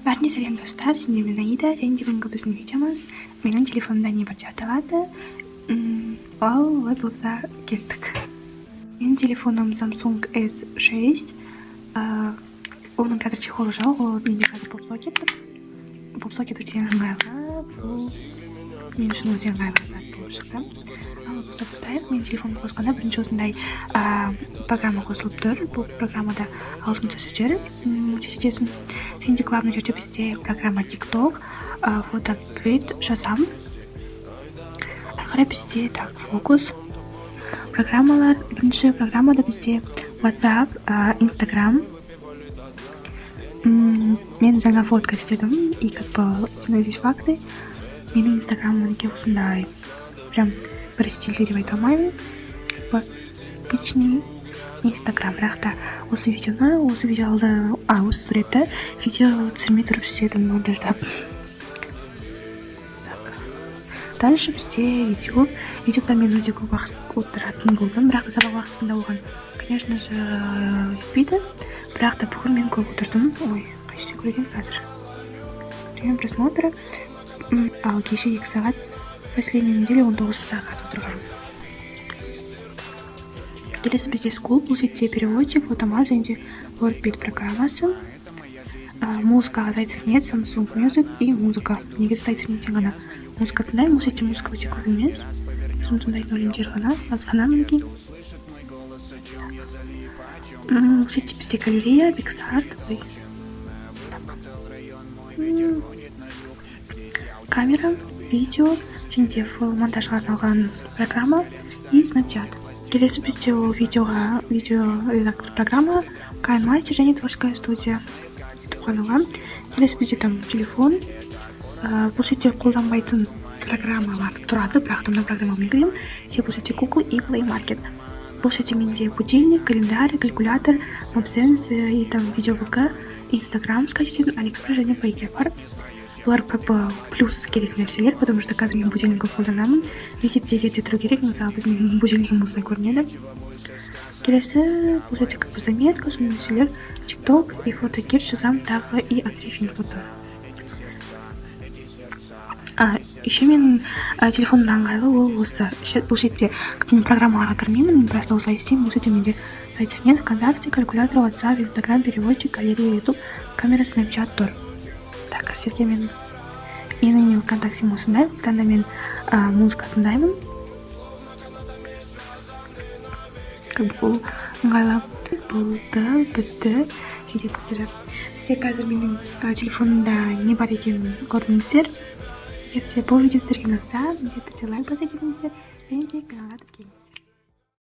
Бәріне сәлем достар, сіздермен Аида, және бүгінгі біздің видеомыз менің телефонымда не бар деп аталады. Ал олай болса кеттік. Менің телефоным Samsung S6. Оның қазір чехолы жоқ, ол менде қазір поп-сокет. Поп-сокет өте ыңғайлы, бұл мен үшін өте ыңғайлы зат болып шықты. Ал болса бастайық. Мен телефонды қосқанда бірінші осындай программа қосылып тұр. Бұл программада ағылшынша сөздер жетесің. Және де главный жерде бізде программа TikTok, фотогрид, жазам. Ары қарай бізде фокус программалар. Бірінші программада бізде WhatsApp, Instagram. Мен жаңа фотка істедім, и здесь факты. Менің инстаграмым неге осындай прям бір стильде деп айта алмаймын. Обычный инстаграм, бірақ та осы суретті видео түсірмей тұрып істедім монтаждап. Дальше бізде YouTube. YouTube'да мен өте көп уақыт отыратын болдым, бірақ та сабақ уақытысында оған, конечно же, жетпейді. Бірақ та бүгін мен көп отырдым. Ой, қайсы көрген қазір. Время просмотра. Ал кеше 2 сағат, последней неделе 19 сағат отырғанмын. Келесі бізде School, бұл жерде переводчик, фотомаз және де WordBeat программасы. Музыкаға зайцев нет, Samsung Music и музыка. Негізі зайцев неттен ғана музыка тыңдаймын, бұл жерде музыка өте көп емес. Өзім тыңдайтын өлеңдер ғана, аз ғана мінекей. Бұл жерде бізде галерея, Pixart, камера, видео және де монтажға арналған программа и Snapchat. Келесі бізде ол видео редактор программа, KineMaster және творческая студия. Келесі бізде телефон. Бұл жерде қолданбайтын программалар тұрады, бірақ та мына программамен кірем. Бұл жерде Google и Play Market. Бұл жерде менде будильник, календарь, калькулятор, Mapsense и видео ВК, Instagram скачать, AliExpress және Payke бар. Бұлар плюс керек нәрселер, потому что қазір мен будильникті қолданамын. Мектепте ерте тұру керек, мысалы біздің будильнигім осылай көрінеді. Келесі бұл жерде заметка, сондай нәрселер, TikTok и фотогид, жазам тағы и активный фото. Еще мен телефонымда ыңғайлы ол осы. Бұл жерде программаларға кірмеймін, мен просто осылай істеймін. Бұл жерде менде зайцев нет, ВКонтакте, калькулятор, WhatsApp, Instagram, переводчик, галерея, YouTube, камера, Snapchat тұр. Так, әсерге менің ВКонтакте осындай. Таңда мен музыка тыңдаймын. Бұл ыңғайлы болды, бітті. Жеде түсіріп. Сізде қазір менің телефонымда не бар екенін көрдіңіздер. Егер де бұл видео сіздерге ұнаса, міндетті түрде лайк басып кетіңіздер және де каналға тіркеліңіздер.